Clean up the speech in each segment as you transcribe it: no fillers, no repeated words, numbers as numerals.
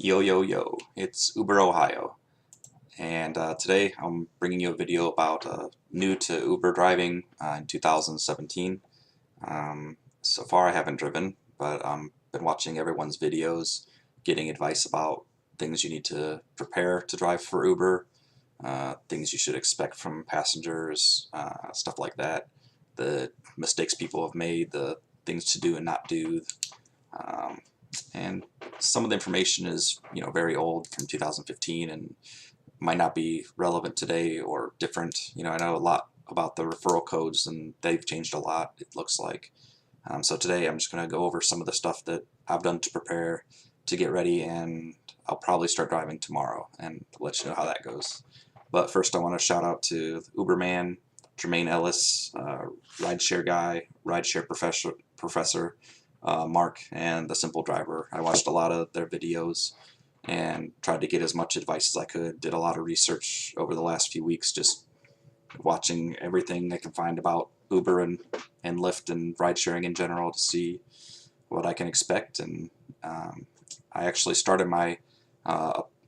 Yo, yo, yo, it's Uber Ohio, and today I'm bringing you a video about new to Uber driving in 2017. So far I haven't driven, but been watching everyone's videos, getting advice about things you need to prepare to drive for Uber, things you should expect from passengers, stuff like that, the mistakes people have made, the things to do and not do. Um, and some of the information is very old from 2015 and might not be relevant today or different. I know a lot about the referral codes and they've changed a lot, it looks like. So today I'm just going to go over some of the stuff that I've done to prepare to get ready, and I'll probably start driving tomorrow and let you know how that goes. But first I want to shout out to Uberman, Jermaine Ellis, rideshare guy, rideshare professor, Mark, and the Simple Driver. I watched a lot of their videos and tried to get as much advice as I could. Did a lot of research over the last few weeks, just watching everything I can find about Uber and Lyft and ride sharing in general to see what I can expect. And I actually started my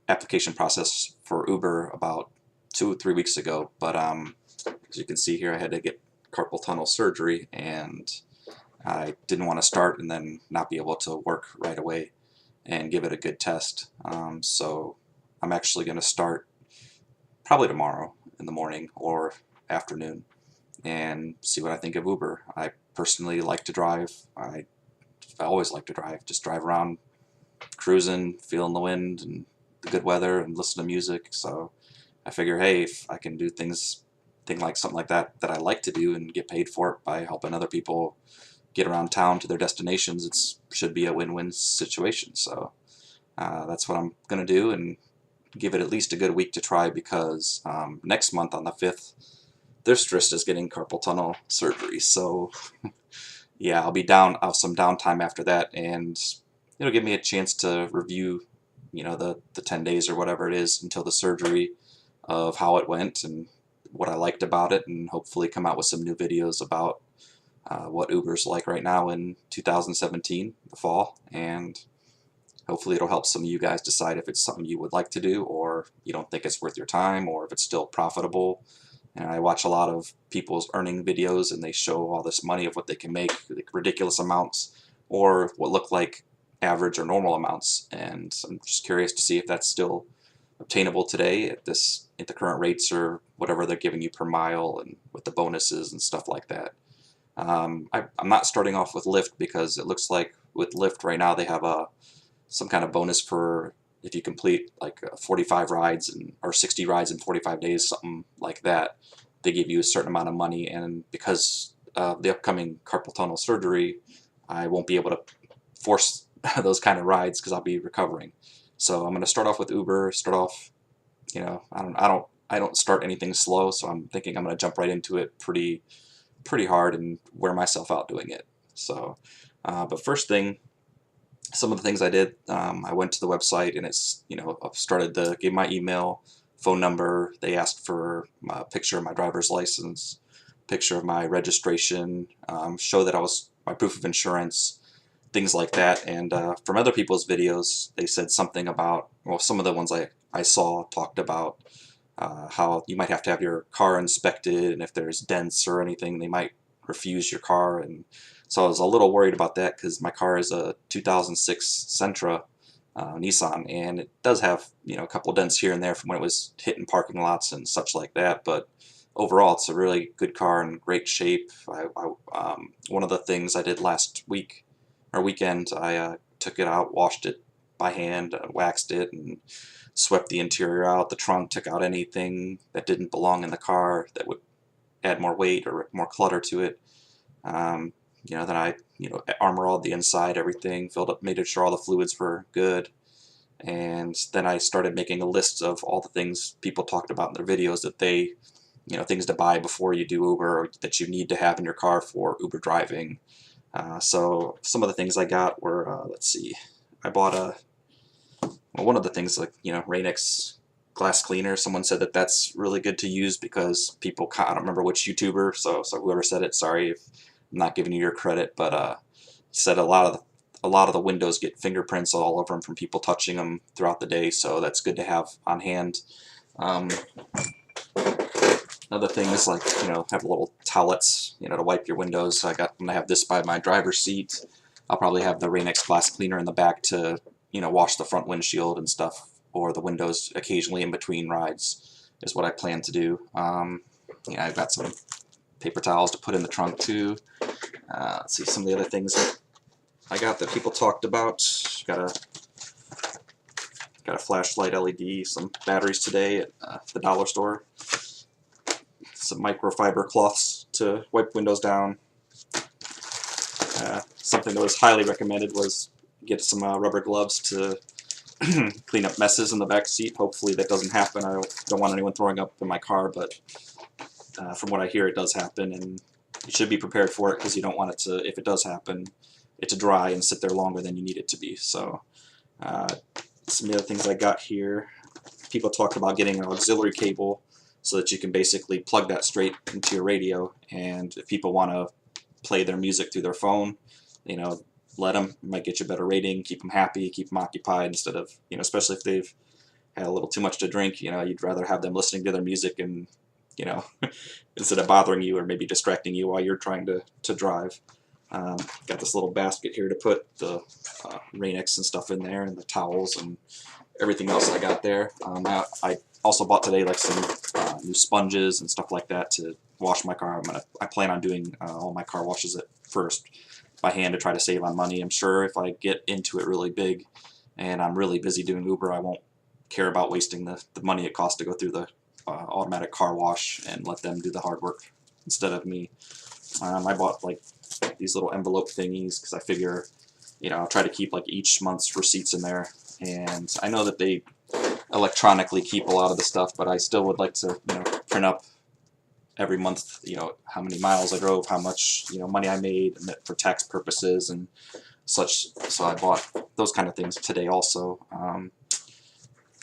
application process for Uber about 2 or 3 weeks ago, but as you can see here, I had to get carpal tunnel surgery, and I didn't want to start and then not be able to work right away and give it a good test. So I'm actually going to start probably tomorrow in the morning or afternoon and see what I think of Uber. I personally like to drive. I always like to drive. Just drive around, cruising, feeling the wind and the good weather, and listen to music. So I figure, hey, if I can do something like that I like to do and get paid for it by helping other people get around town to their destinations, it should be a win-win situation. So that's what I'm going to do, and give it at least a good week to try, because next month on the 5th, their stress is getting carpal tunnel surgery. So yeah, I'll have some downtime after that, and it'll give me a chance to review, the 10 days or whatever it is until the surgery, of how it went and what I liked about it, and hopefully come out with some new videos about what Uber's like right now in 2017, the fall, and hopefully it'll help some of you guys decide if it's something you would like to do, or you don't think it's worth your time, or if it's still profitable. And I watch a lot of people's earning videos, and they show all this money of what they can make, like ridiculous amounts, or what look like average or normal amounts. And I'm just curious to see if that's still obtainable today at the current rates, or whatever they're giving you per mile, and with the bonuses and stuff like that. I'm not starting off with Lyft, because it looks like with Lyft right now they have some kind of bonus for if you complete like 45 rides or 60 rides in 45 days, something like that. They give you a certain amount of money, and because of the upcoming carpal tunnel surgery, I won't be able to force those kind of rides because I'll be recovering. So I'm going to start off with Uber. Start off, I don't start anything slow, so I'm thinking I'm going to jump right into it pretty hard and wear myself out doing it. So, but first thing, some of the things I did, I went to the website, and I've started to give my email, phone number. They asked for a picture of my driver's license, picture of my registration, show that my proof of insurance, things like that. And from other people's videos, they said something about, well, some of the ones I saw talked about how you might have to have your car inspected, and if there's dents or anything, they might refuse your car. And so I was a little worried about that, because my car is a 2006 Sentra Nissan, and it does have a couple dents here and there from when it was hit in parking lots and such like that. But overall, it's a really good car in great shape. One of the things I did last weekend, I took it out, washed it by hand, waxed it, and swept the interior out, the trunk, took out anything that didn't belong in the car that would add more weight or more clutter to it. Then I, armor all the inside, everything, filled up, made sure all the fluids were good. And then I started making a list of all the things people talked about in their videos that things to buy before you do Uber, or that you need to have in your car for Uber driving. So some of the things I got were, let's see, I bought one of the things, like, Rain-X glass cleaner. Someone said that that's really good to use because I don't remember which YouTuber, so whoever said it, sorry if I'm not giving you your credit, but said a lot a lot of the windows get fingerprints all over them from people touching them throughout the day, so that's good to have on hand. Another thing is, like, have little towelettes, to wipe your windows. I'm gonna have this by my driver's seat. I'll probably have the Rain-X glass cleaner in the back to, wash the front windshield and stuff, or the windows occasionally in between rides is what I plan to do. I've got some paper towels to put in the trunk too. Let's see some of the other things that I got that people talked about. Got a flashlight LED, some batteries today at the dollar store. Some microfiber cloths to wipe windows down. Something that was highly recommended was get some rubber gloves to clean up messes in the back seat. Hopefully that doesn't happen. I don't want anyone throwing up in my car, but from what I hear, it does happen, and you should be prepared for it, because you don't want it to, if it does happen, it to dry and sit there longer than you need it to be. So some of the other things I got here, people talked about getting an auxiliary cable so that you can basically plug that straight into your radio, and if people want to play their music through their phone, let them. It might get you a better rating, keep them happy, keep them occupied, instead of, especially if they've had a little too much to drink, you'd rather have them listening to their music and, instead of bothering you or maybe distracting you while you're trying to drive. Got this little basket here to put the Rain-X and stuff in there, and the towels and everything else I got there. I also bought today like some new sponges and stuff like that to wash my car. I plan on doing all my car washes at first by hand to try to save on money. I'm sure if I get into it really big and I'm really busy doing Uber, I won't care about wasting the money it costs to go through the automatic car wash and let them do the hard work instead of me. I bought like these little envelope thingies because I figure, I'll try to keep like each month's receipts in there. And I know that they electronically keep a lot of the stuff, but I still would like to, print up every month, how many miles I drove, how much, money I made, and for tax purposes and such. So I bought those kind of things today also.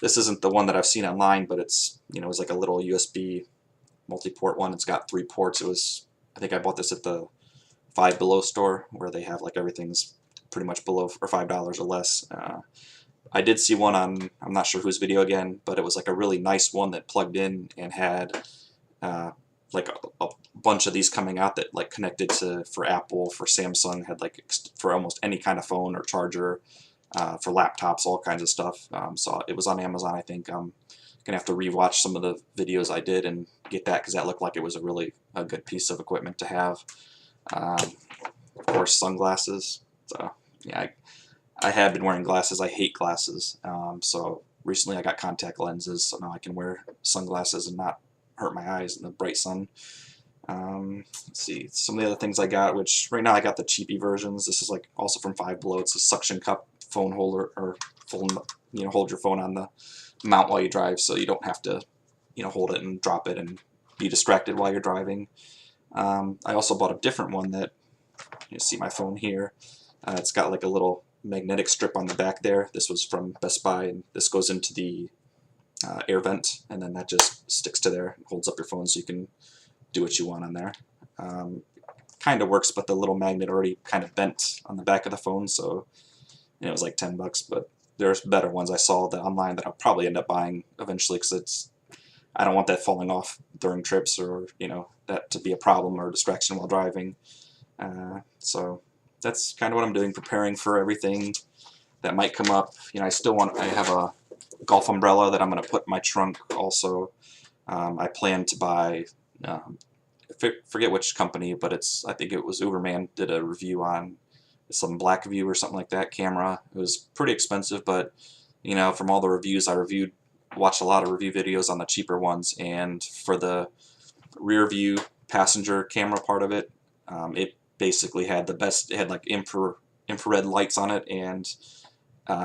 This isn't the one that I've seen online, but it's, it's like a little USB multi-port one. It's got 3 ports. I think I bought this at the Five Below store, where they have like everything's pretty much below or $5 or less. I did see one on, I'm not sure whose video again, but it was like a really nice one that plugged in and had like a bunch of these coming out that like connected to, for Apple, for Samsung, had like for almost any kind of phone or charger, for laptops, all kinds of stuff. So it was on Amazon, I think. I'm gonna have to rewatch some of the videos I did and get that, because that looked like it was a good piece of equipment to have. Of course, sunglasses. So yeah, I have been wearing glasses. I hate glasses. So recently I got contact lenses, so now I can wear sunglasses and not hurt my eyes in the bright sun. Let's see, some of the other things I got, which right now I got the cheapy versions. This is like also from Five Below. It's a suction cup phone holder, or phone, hold your phone on the mount while you drive, so you don't have to, hold it and drop it and be distracted while you're driving. I also bought a different one that, you see my phone here. It's got like a little magnetic strip on the back there. This was from Best Buy, and this goes into the air vent, and then that just sticks to there and holds up your phone so you can do what you want on there. Kind of works, but the little magnet already kind of bent on the back of the phone, so it was like 10 bucks, but there's better ones I saw online that I'll probably end up buying eventually, because I don't want that falling off during trips, or that to be a problem or a distraction while driving. So that's kind of what I'm doing, preparing for everything that might come up. I have a golf umbrella that I'm going to put in my trunk also. I plan to buy, forget which company, but I think it was Uberman did a review on some Blackview or something like that camera. It was pretty expensive, but from all the reviews I watched a lot of review videos on the cheaper ones, and for the rear view passenger camera part of it, it basically had the best. It had like infrared lights on it, and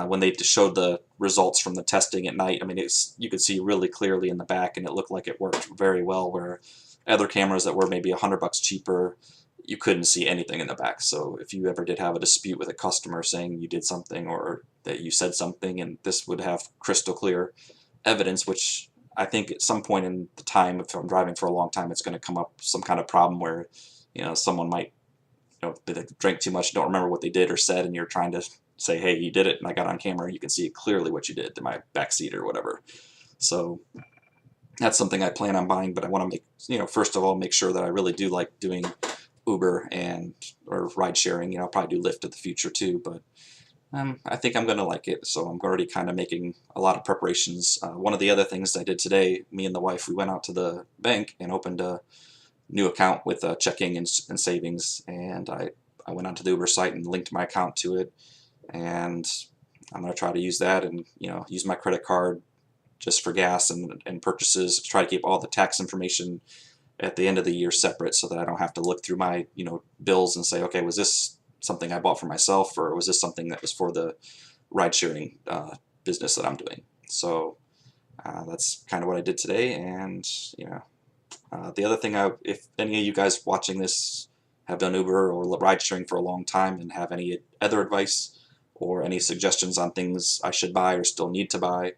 when they showed the results from the testing at night, I mean, you could see really clearly in the back, and it looked like it worked very well, where other cameras that were maybe $100 cheaper, you couldn't see anything in the back. So if you ever did have a dispute with a customer saying you did something or that you said something, and this would have crystal clear evidence, which I think at some point in the time, if I'm driving for a long time, it's going to come up some kind of problem where someone might they drank too much, don't remember what they did or said, and you're trying to say, hey, you did it, and I got on camera, you can see clearly what you did to my backseat or whatever. So that's something I plan on buying, but I want to make, first of all, make sure that I really do like doing Uber or ride sharing. I'll probably do Lyft in the future too, but I think I'm going to like it, so I'm already kind of making a lot of preparations. One of the other things I did today, me and the wife, we went out to the bank and opened a new account with checking and savings, and I went onto the Uber site and linked my account to it, and I'm going to try to use that and use my credit card just for gas and purchases, to try to keep all the tax information at the end of the year separate, so that I don't have to look through my bills and say, okay, was this something I bought for myself, or was this something that was for the ride sharing business that I'm doing? So that's kind of what I did today. And the other thing, if any of you guys watching this have done Uber or ride sharing for a long time and have any other advice or any suggestions on things I should buy or still need to buy,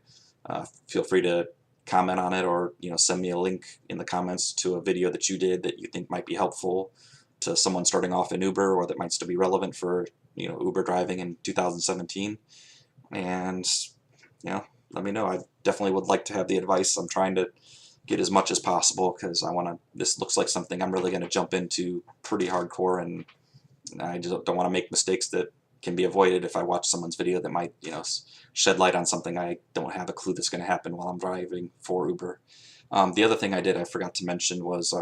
feel free to comment on it, or send me a link in the comments to a video that you did that you think might be helpful to someone starting off in Uber, or that might still be relevant for Uber driving in 2017. And let me know. I definitely would like to have the advice. I'm trying to get as much as possible, because this looks like something I'm really going to jump into pretty hardcore, and I just don't want to make mistakes that can be avoided if I watch someone's video that might shed light on something I don't have a clue that's going to happen while I'm driving for Uber. The other thing I forgot to mention was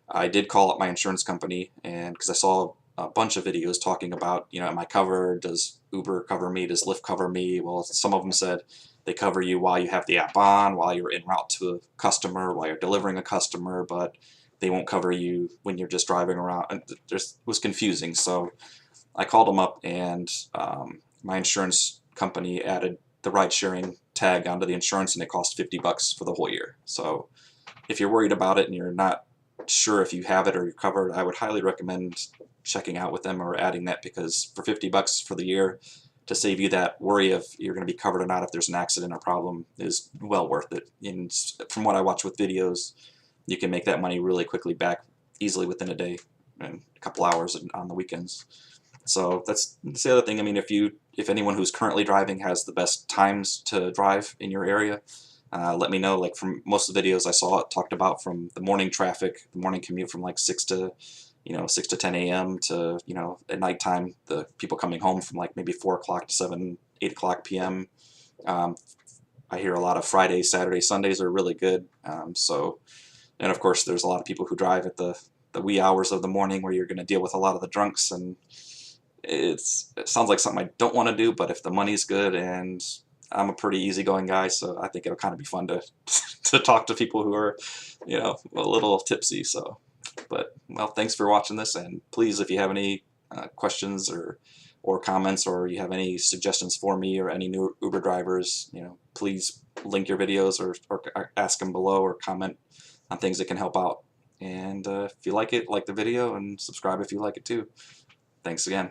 I did call up my insurance company, and because I saw a bunch of videos talking about, am I covered? Does Uber cover me? Does Lyft cover me? Well, some of them said they cover you while you have the app on, while you're en route to a customer, while you're delivering a customer, but they won't cover you when you're just driving around. It was confusing, so I called them up, and my insurance company added the ride-sharing tag onto the insurance, and it cost $50 for the whole year. So if you're worried about it and you're not sure if you have it or you're covered, I would highly recommend checking out with them or adding that, because for $50 for the year, to save you that worry of you're going to be covered or not if there's an accident or problem, is well worth it. And from what I watch with videos, you can make that money really quickly back easily within a day and a couple hours on the weekends. So that's the other thing. I mean, if anyone who's currently driving has the best times to drive in your area, let me know. Like, from most of the videos I saw, it talked about from the morning traffic, the morning commute from like 6 to 10 a.m. to at nighttime, the people coming home from like maybe 4 o'clock to 8 o'clock p.m. I hear a lot of Fridays, Saturdays, Sundays are really good. And of course, there's a lot of people who drive at the wee hours of the morning, where you're going to deal with a lot of the drunks, and it sounds like something I don't want to do, but if the money's good, and I'm a pretty easygoing guy, so I think it'll kind of be fun to to talk to people who are, a little tipsy. So, but well, thanks for watching this, and please, if you have any questions or comments, or you have any suggestions for me or any new Uber drivers, please link your videos or ask them below, or comment on things that can help out. And if you like it, like the video, and subscribe if you like it too. Thanks again.